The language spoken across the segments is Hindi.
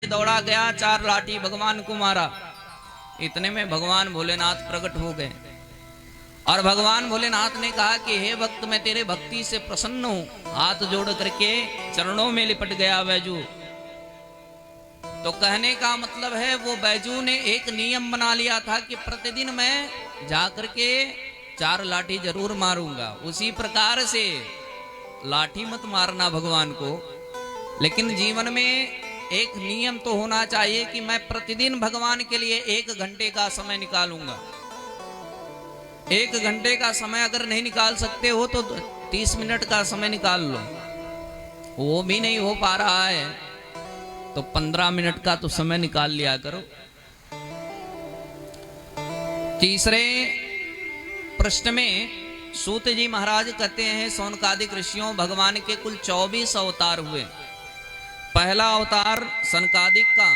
दौड़ा गया, 4 लाठी भगवान को मारा। इतने में भगवान भोलेनाथ प्रकट हो गए और भगवान भोलेनाथ ने कहा कि हे भक्त, मैं तेरे भक्ति से प्रसन्न हूं। हाथ जोड़ करके चरणों में लिपट गया बैजू। तो कहने का मतलब है वो बैजू ने एक नियम बना लिया था कि प्रतिदिन मैं जाकर के 4 लाठी जरूर मारूंगा। उसी प्रकार से लाठी मत मारना भगवान को, लेकिन जीवन में एक नियम तो होना चाहिए कि मैं प्रतिदिन भगवान के लिए 1 घंटे का समय निकालूंगा। 1 घंटे का समय अगर नहीं निकाल सकते हो तो 30 मिनट का समय निकाल लो। वो भी नहीं हो पा रहा है तो 15 मिनट का तो समय निकाल लिया करो। तीसरे प्रश्न में सूत जी महाराज कहते हैं, सौनकादिक ऋषियों भगवान के कुल 24 अवतार हुए। पहला अवतार सनकादिक का,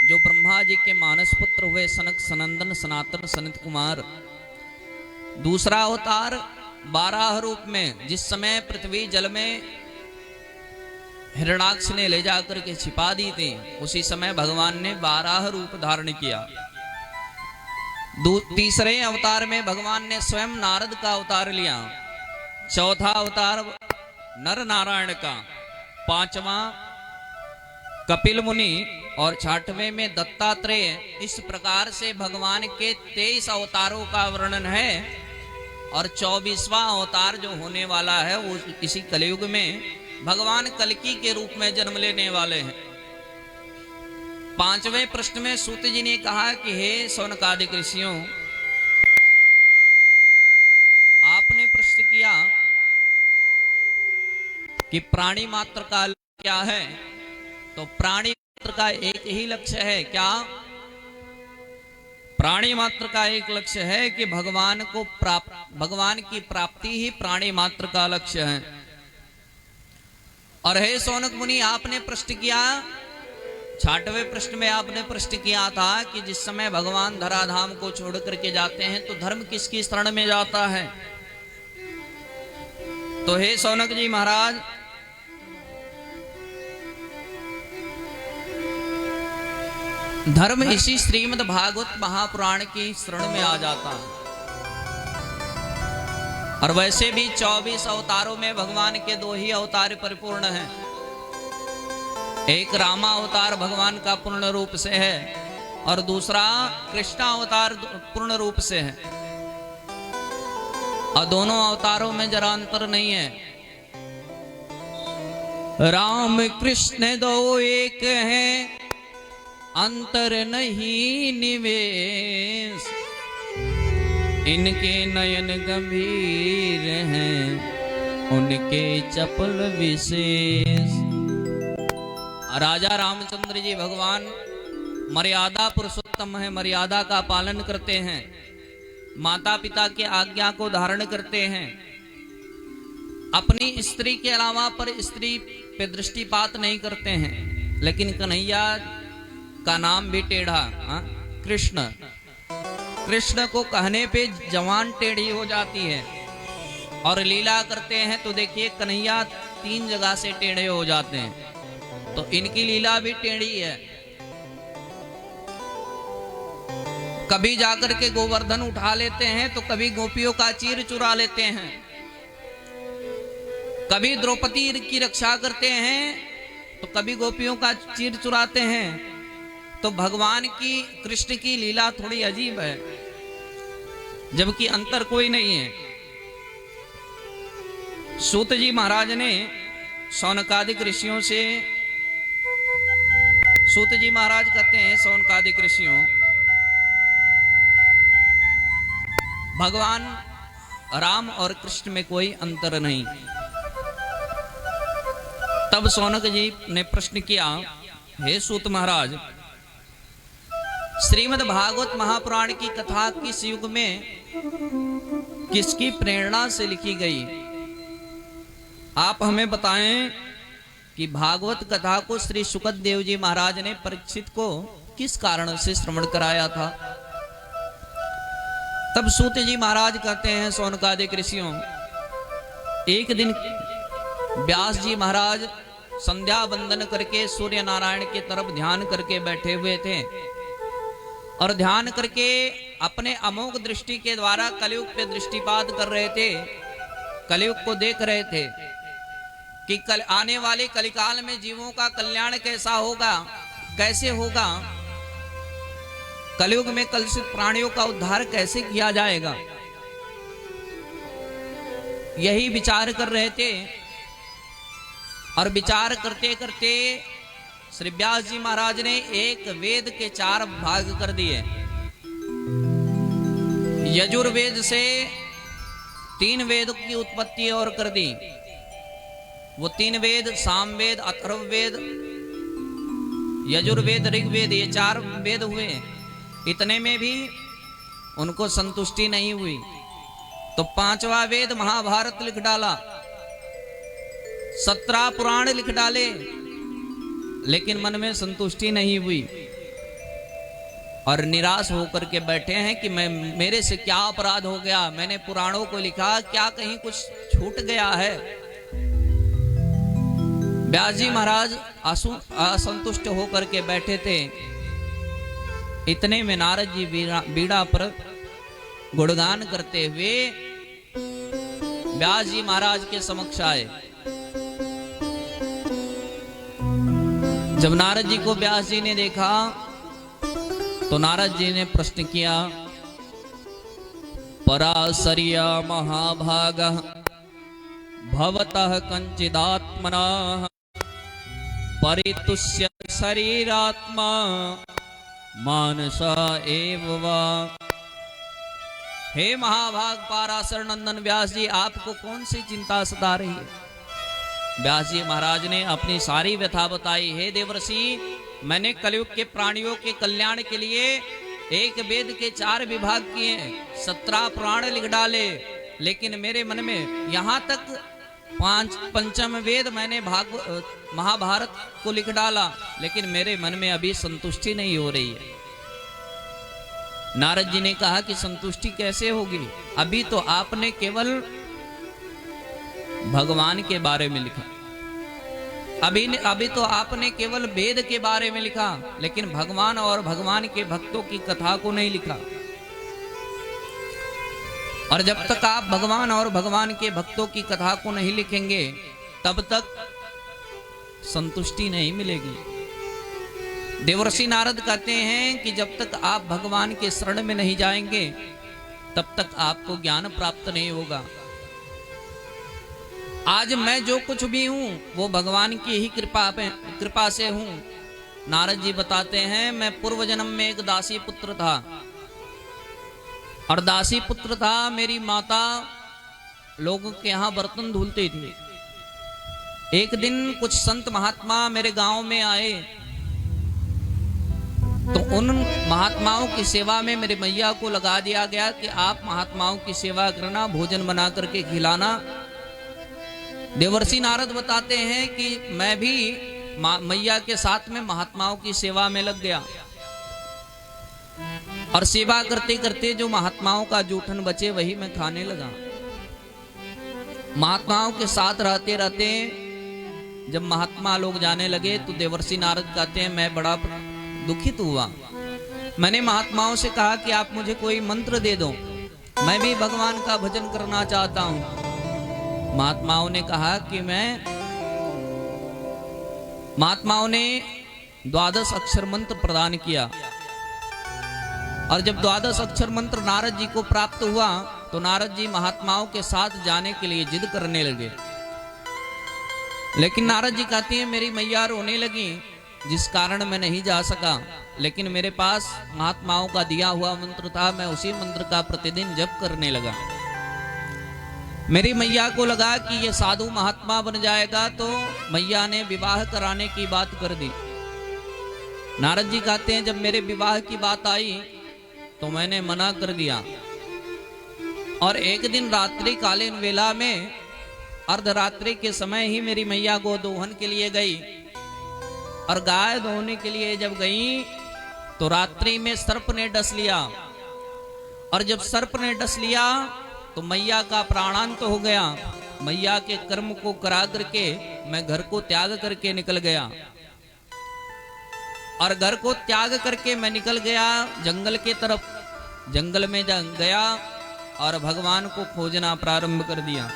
जो ब्रह्मा जी के मानस पुत्र हुए, सनक सनंदन सनातन सनत कुमार। दूसरा अवतार 12 रूप में, जिस समय पृथ्वी जल में हिरणाक्ष ने ले जाकर के छिपा दी थी, उसी समय भगवान ने 12 रूप धारण किया। तीसरे अवतार में भगवान ने स्वयं नारद का अवतार लिया। चौथा अवतार नर नारायण का, 5वां कपिल मुनि और 6वें में दत्तात्रेय। इस प्रकार से भगवान के 23 अवतारों का वर्णन है और 24वां अवतार जो होने वाला है वो इसी कलयुग में भगवान कल्कि के रूप में जन्म लेने वाले हैं। 5वें प्रश्न में सूत जी ने कहा कि हे सौनकादिक ऋषियों, आपने प्रश्न किया कि प्राणी मात्र का क्या है। तो प्राणी मात्र का एक ही लक्ष्य है। क्या? प्राणी मात्र का एक लक्ष्य है कि भगवान की प्राप्ति ही प्राणी मात्र का लक्ष्य है। और हे सौनक मुनि, आपने प्रश्न किया, 6वें प्रश्न में आपने प्रश्न किया था कि जिस समय भगवान धराधाम को छोड़ करके जाते हैं तो धर्म किसकी शरण में जाता है। तो हे सौनक जी महाराज, धर्म इसी श्रीमद् भागवत महापुराण की शरण में आ जाता है। और वैसे भी 24 अवतारों में भगवान के 2 ही अवतार परिपूर्ण हैं। एक रामा अवतार भगवान का पूर्ण रूप से है और दूसरा कृष्णा अवतार पूर्ण रूप से है। और दोनों अवतारों में जरा अंतर नहीं है। राम कृष्ण 2 एक हैं, अंतर नहीं निवेश। इनके नयन गंभीर हैं, उनके चपल विशेष। राजा रामचंद्र जी भगवान मर्यादा पुरुषोत्तम है, मर्यादा का पालन करते हैं, माता पिता की आज्ञा को धारण करते हैं, अपनी स्त्री के अलावा पर स्त्री पे दृष्टिपात नहीं करते हैं। लेकिन कन्हैया का नाम भी टेढ़ा, कृष्ण। कृष्ण को कहने पे जवान टेढ़ी हो जाती है और लीला करते हैं तो देखिए कन्हैया 3 जगह से टेढ़े हो जाते हैं। तो इनकी लीला भी टेढ़ी है। कभी जाकर के गोवर्धन उठा लेते हैं तो कभी गोपियों का चीर चुरा लेते हैं, कभी द्रौपदी की रक्षा करते हैं तो कभी गोपियों का चीर चुराते हैं। तो भगवान की, कृष्ण की लीला थोड़ी अजीब है, जबकि अंतर कोई नहीं है। सूत जी महाराज ने सौनकादिक ऋषियों से, सूत जी महाराज कहते हैं, सौनकादिक ऋषियों, भगवान राम और कृष्ण में कोई अंतर नहीं। तब सौनक जी ने प्रश्न किया, हे सूत महाराज, श्रीमद् भागवत महापुराण की कथा किस युग में किसकी प्रेरणा से लिखी गई? आप हमें बताएं कि भागवत कथा को श्री सुखदेव जी महाराज ने परीक्षित को किस कारण से श्रवण कराया था। तब सूत जी महाराज कहते हैं, सौनकादिक ऋषियों, एक दिन व्यास जी महाराज संध्या वंदन करके सूर्य नारायण की तरफ ध्यान करके बैठे हुए थे और ध्यान करके अपने अमोघ दृष्टि के द्वारा कलयुग पे दृष्टिपात कर रहे थे, कलयुग को देख रहे थे कि आने वाले कलिकाल में जीवों का कल्याण कैसा होगा, कैसे होगा, कलयुग में कलुषित प्राणियों का उद्धार कैसे किया जाएगा। यही विचार कर रहे थे और विचार करते करते श्री व्यास जी महाराज ने एक वेद के 4 भाग कर दिए। यजुर्वेद से 3 वेद की उत्पत्ति और कर दी। वो 3 वेद सामवेद, अथर्ववेद, यजुर्वेद, ऋग्वेद, ये 4 वेद हुए। इतने में भी उनको संतुष्टि नहीं हुई तो 5वां वेद महाभारत लिख डाला, 17 पुराण लिख डाले, लेकिन मन में संतुष्टि नहीं हुई और निराश होकर के बैठे हैं कि मेरे से क्या अपराध हो गया, मैंने पुराणों को लिखा, क्या कहीं कुछ छूट गया है। व्यास जी महाराज असंतुष्ट होकर के बैठे थे। इतने में नारद जी बीड़ा पर गुणगान करते हुए व्यास जी महाराज के समक्ष आए। जब नारद जी को व्यास जी ने देखा तो नारद जी ने प्रश्न किया, पराशर्या महाभागः भवतः कंचिदात्मनः परितुष्य शरीरात्मा मानसा एव वा। हे महाभाग पाराशर नंदन व्यास जी, आपको कौन सी चिंता सता रही है। व्यास जी महाराज ने अपनी सारी व्यथा बताई। हे देवर्षि, मैंने कलयुग के प्राणियों के कल्याण के लिए एक वेद के 4 विभाग किए, 17 पुराण लिख डाले, लेकिन मेरे मन में यहाँ तक 5वां वेद मैंने महाभारत को लिख डाला, लेकिन मेरे मन में अभी संतुष्टि नहीं हो रही है। नारद जी ने कहा कि संतुष्टि कैसे होगी, अभी तो आपने केवल भगवान के बारे में लिखा, अभी तो आपने केवल वेद के बारे में लिखा, लेकिन भगवान और भगवान के भक्तों की कथा को नहीं लिखा। और जब तक आप भगवान और भगवान के भक्तों की कथा को नहीं लिखेंगे तब तक संतुष्टि नहीं मिलेगी। देवर्षि नारद कहते हैं कि जब तक आप भगवान के शरण में नहीं जाएंगे तब तक आपको ज्ञान प्राप्त नहीं होगा। आज मैं जो कुछ भी हूं वो भगवान की ही कृपा से हूं। नारद जी बताते हैं, मैं पूर्व जन्म में एक दासी पुत्र था और दासी पुत्र था, मेरी माता लोगों के यहाँ बर्तन धुलती थी। एक दिन कुछ संत महात्मा मेरे गांव में आए तो उन महात्माओं की सेवा में मेरे मैया को लगा दिया गया कि आप महात्माओं की सेवा करना, भोजन बना करके खिलाना। देवर्षि नारद बताते हैं कि मैं भी मैया के साथ में महात्माओं की सेवा में लग गया और सेवा करते करते जो महात्माओं का जूठन बचे वही मैं खाने लगा। महात्माओं के साथ रहते रहते जब महात्मा लोग जाने लगे तो देवर्षि नारद कहते हैं, मैं बड़ा दुखित हुआ। मैंने महात्माओं से कहा कि आप मुझे कोई मंत्र दे दो, मैं भी भगवान का भजन करना चाहता हूं। महात्माओं ने कहा कि महात्माओं ने 12 अक्षर मंत्र प्रदान किया और जब 12 अक्षर मंत्र नारद जी को प्राप्त हुआ तो नारद जी महात्माओं के साथ जाने के लिए जिद करने लगे। लेकिन नारद जी कहती हैं, मेरी मैया रोने लगी जिस कारण मैं नहीं जा सका, लेकिन मेरे पास महात्माओं का दिया हुआ मंत्र था, मैं उसी मंत्र का प्रतिदिन जप करने लगा। मेरी मैया को लगा कि ये साधु महात्मा बन जाएगा तो मैया ने विवाह कराने की बात कर दी। नारद जी कहते हैं, जब मेरे विवाह की बात आई तो मैंने मना कर दिया और एक दिन रात्रि कालीन वेला में अर्धरात्रि के समय ही मेरी मैया गो दोहन के लिए गई और गाय दोहने के लिए जब गई तो रात्रि में सर्प ने डस लिया और जब सर्प ने डस लिया तो मैया का प्राणांत हो गया। मैया के कर्म को करा करके मैं घर को त्याग करके निकल गया। और घर को त्याग करके मैं निकल गया जंगल के तरफ। जंगल में गया और भगवान को खोजना प्रारंभ कर दिया।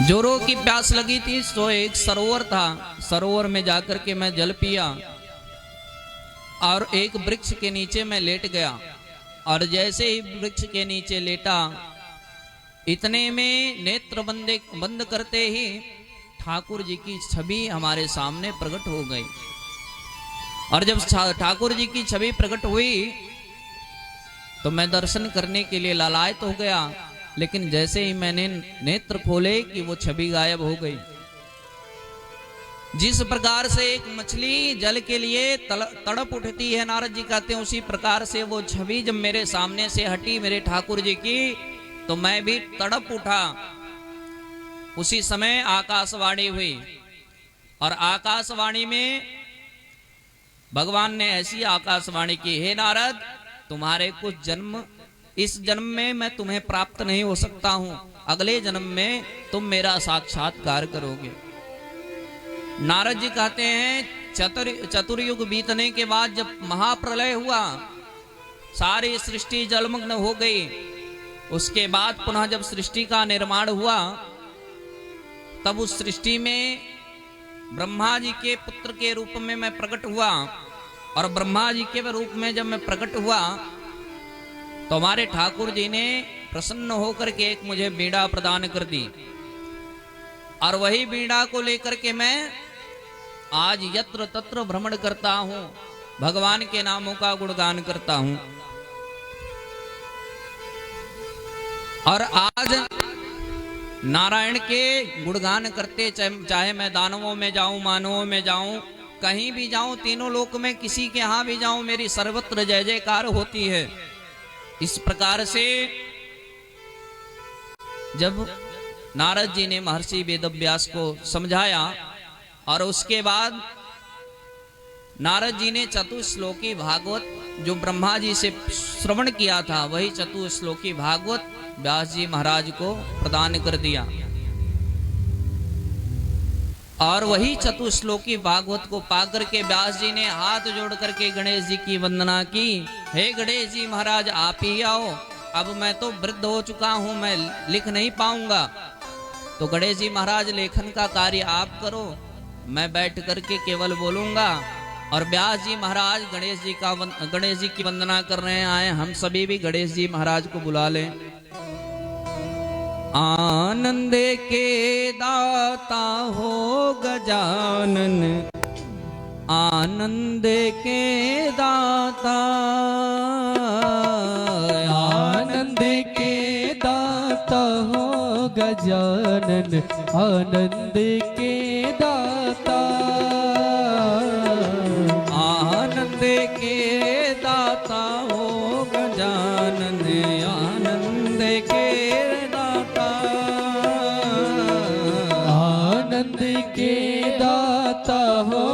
जोरों की प्यास लगी थी तो एक सरोवर था, सरोवर में जाकर के मैं जल पिया और एक वृक्ष के नीचे मैं लेट गया। और जैसे ही वृक्ष के नीचे लेटा, इतने में नेत्र बंद करते ही ठाकुर जी की छवि हमारे सामने प्रकट हो गई। और जब ठाकुर जी की छवि प्रकट हुई तो मैं दर्शन करने के लिए लालायित हो गया। लेकिन जैसे ही मैंने नेत्र खोले कि वो छवि गायब हो गई। जिस प्रकार से एक मछली जल के लिए तड़प उठती है, नारद जी कहते हैं, उसी प्रकार से वो छवि जब मेरे सामने से हटी मेरे ठाकुर जी की, तो मैं भी तड़प उठा। उसी समय आकाशवाणी हुई और आकाशवाणी में भगवान ने ऐसी आकाशवाणी की, हे नारद, तुम्हारे कुछ जन्म, इस जन्म में मैं तुम्हें प्राप्त नहीं हो सकता हूं, अगले जन्म में तुम मेरा साक्षात्कार करोगे। नारद जी कहते हैं चतुर्युग बीतने के बाद जब महाप्रलय हुआ, सारी सृष्टि जलमग्न हो गई, उसके बाद पुनः जब सृष्टि का निर्माण हुआ, तब उस सृष्टि में ब्रह्मा जी के पुत्र के रूप में मैं प्रकट हुआ। और ब्रह्मा जी के रूप में जब मैं प्रकट हुआ तो हमारे ठाकुर जी ने प्रसन्न होकर के एक मुझे बीड़ा प्रदान कर दी। और वही बीड़ा को लेकर के मैं आज यत्र तत्र भ्रमण करता हूं, भगवान के नामों का गुणगान करता हूं। और आज नारायण के गुणगान करते, चाहे मैं दानवों में जाऊं, मानवों में जाऊं, कहीं भी जाऊं, तीनों लोक में किसी के यहां भी जाऊं, मेरी सर्वत्र जय जयकार होती है। इस प्रकार से जब नारद जी ने महर्षि वेदव्यास को समझाया और उसके बाद नारद जी ने चतुश्लोकी भागवत जो ब्रह्मा जी से श्रवण किया था, वही चतुश्लोकी भागवत व्यास जी महाराज को प्रदान कर दिया। और वही चतुश्लोकी भागवत को पाकर के व्यास जी ने हाथ जोड़ करके गणेश जी की वंदना की, हे गणेश जी महाराज आप ही आओ, अब मैं तो वृद्ध हो चुका हूं, मैं लिख नहीं पाऊंगा, तो गणेश जी महाराज लेखन का कार्य आप करो, मैं बैठ करके केवल बोलूंगा। और व्यास जी महाराज गणेश जी की वंदना कर रहे हैं, आए हम सभी भी गणेश जी महाराज को बुला लें। आनंद के दाता हो गजानन, आनंद के दाता, आनंद के दाता हो गजानन, आनंद के दाता, आनंद के दाता हो गजानन, आनंद के दाता, आनंद के दाता हो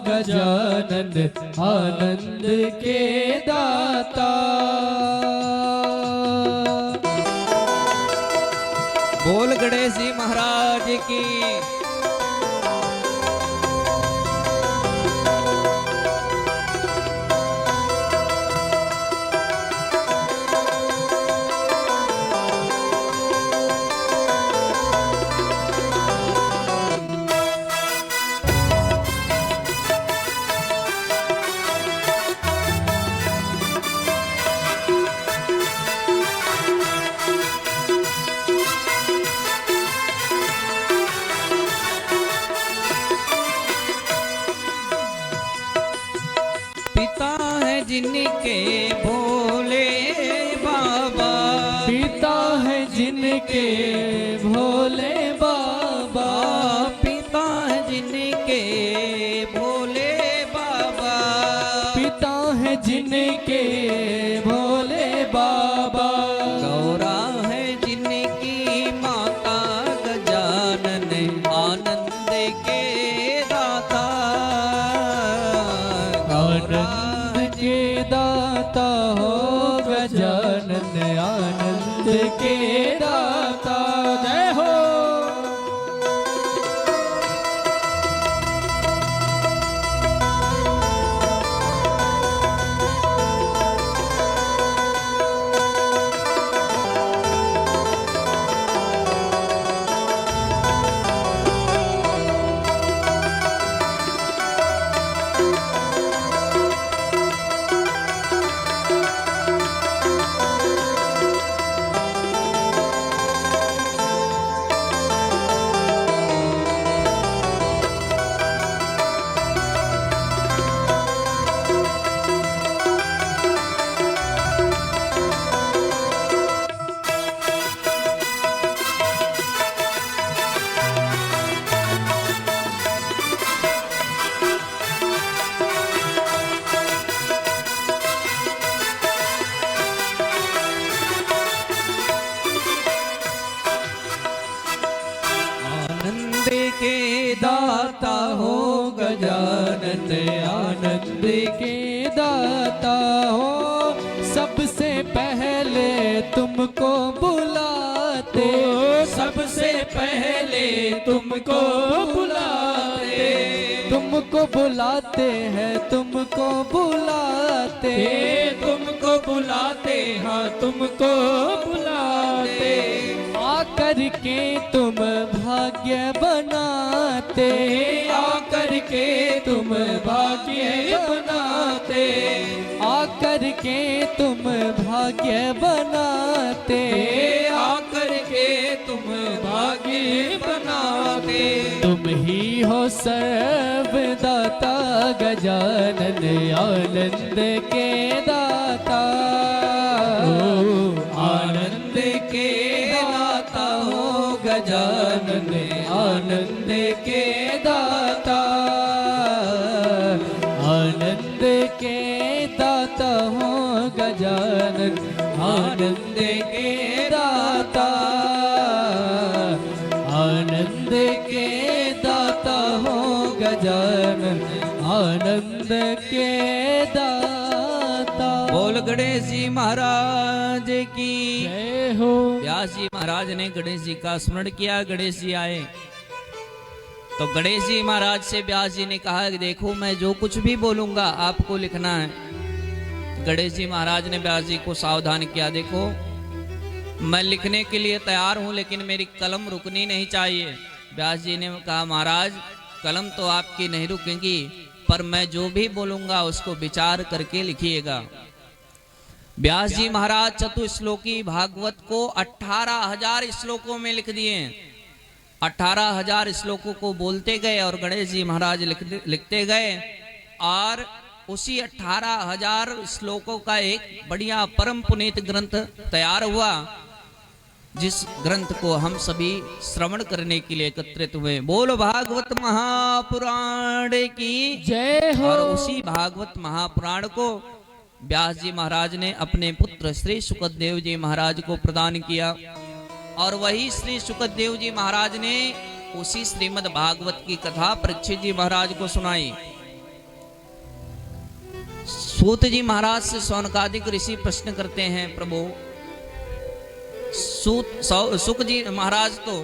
गजानन, आनंद के दाता। बोल गणेश जी महाराज की। जिनके भोले बाबा, पिता है जिनके भोले बाबा, पिता है जिनके भोले बाबा, पिता है जिनके भोले बाबा, गौरा है जिनकी माता गजानन, आनंद के दाता, आनंद के दाता हो गजानन, आनंद के गजानन आनंद के दाता हो, सबसे पहले तुमको बुलाते, सबसे पहले तुमको बुलाते, तुमको बुलाते हैं, तुमको बुलाते, तुमको बुलाते, हाँ तुमको बुलाते, आकर के तुम भाग्य बनाते, आकर के तुम भाग्य बनाते, आकर के तुम भाग्य बनाते, आकर के तुम भाग्य बनाते, तुम ही हो सर्वदाता गजानन आनंद के दाता, आनंद के दाता हो गजानन आनंद के दाता, आनंद के दाता हो गजानन आनंद के दाता, आनंद के दाता हो गजानन आनंद के दाता। बोल गणेश जी महाराज की जय हो। व्यास जी महाराज ने गणेश जी का स्मरण किया। गणेश जी आए तो गणेश जी महाराज से व्यास जी ने कहा कि देखो मैं जो कुछ भी बोलूंगा आपको लिखना है। गणेश जी महाराज ने व्यास जी को सावधान किया, देखो मैं लिखने के लिए तैयार हूं लेकिन मेरी कलम रुकनी नहीं चाहिए। व्यास जी ने कहा महाराज कलम तो आपकी नहीं रुकेगी, पर मैं जो भी बोलूंगा उसको विचार करके लिखिएगा। व्यास जी महाराज चतुश्लोकी भागवत को 18,000 श्लोकों में लिख दिए। 18,000 श्लोकों को बोलते गए और गणेश जी महाराज लिखते गए और उसी 18,000 श्लोकों का एक बढ़िया परम पुनीत ग्रंथ तैयार हुआ, जिस ग्रंथ को हम सभी श्रवण करने के लिए एकत्रित हुए। बोल भागवत महापुराण की जय हो। और उसी भागवत महापुराण को व्यास जी महाराज ने अपने पुत्र श्री सुखदेव जी महाराज को प्रदान किया और वही श्री सुखदेव जी महाराज ने उसी श्रीमद् भागवत की कथा परीक्षित जी महाराज को सुनाई। सूत जी महाराज से शौनकादिक ऋषि प्रश्न करते हैं, प्रभु सुख जी महाराज तो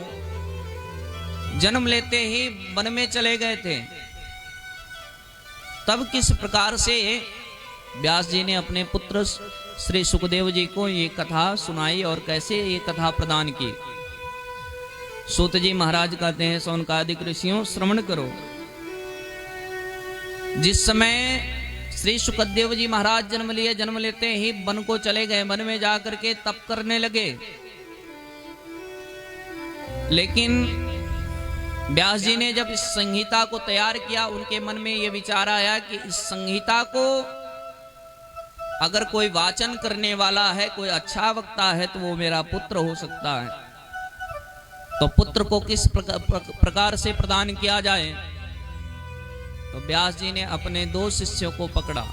जन्म लेते ही वन में चले गए थे, तब किस प्रकार से व्यास जी ने अपने पुत्र श्री सुखदेव जी को ये कथा सुनाई और कैसे ये कथा प्रदान की। सूत जी महाराज कहते हैं, शौनकादिक ऋषियों श्रवण करो। जिस समय श्री सुखदेव जी महाराज जन्म लिए, जन्म लेते ही वन को चले गए, वन में जाकर के तप करने लगे। लेकिन व्यास जी ने जब इस संहिता को तैयार किया, उनके मन में यह विचार आया कि इस संहिता को अगर कोई वाचन करने वाला है, कोई अच्छा वक्ता है, तो वो मेरा पुत्र हो सकता है। तो पुत्र को किस प्रकार से प्रदान किया जाए? तो व्यास जी ने अपने 2 शिष्यों को पकड़ा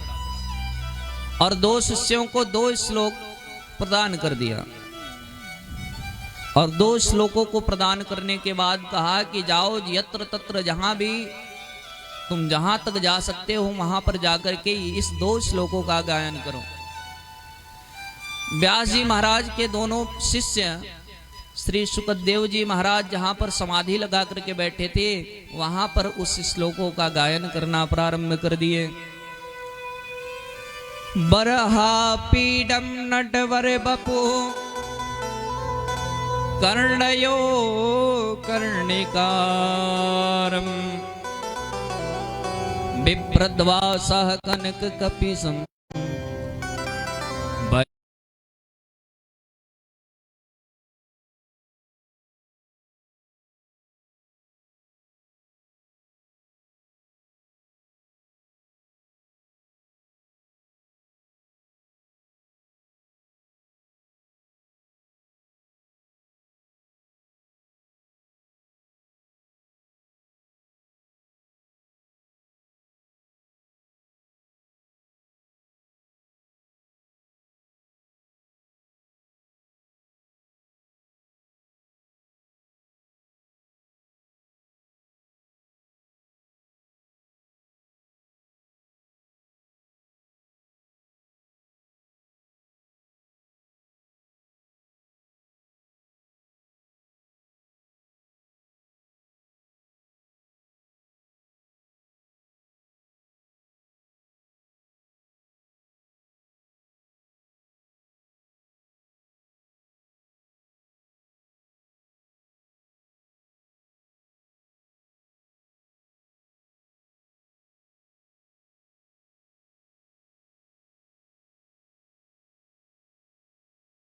और 2 शिष्यों को 2 श्लोक प्रदान कर दिया और 2 श्लोकों को प्रदान करने के बाद कहा कि जाओ यत्र तत्र, जहां भी तुम जहां तक जा सकते हो वहां पर जाकर के इस 2 श्लोकों का गायन करो। व्यास जी महाराज के दोनों शिष्य श्री सुखदेव जी महाराज जहां पर समाधि लगा करके बैठे थे, वहां पर उस श्लोकों का गायन करना प्रारंभ कर दिए। बरहा पीडम नटवर बपु कर्णयो कर्णिकारम बिभ्रद्वासः कनक कपिसं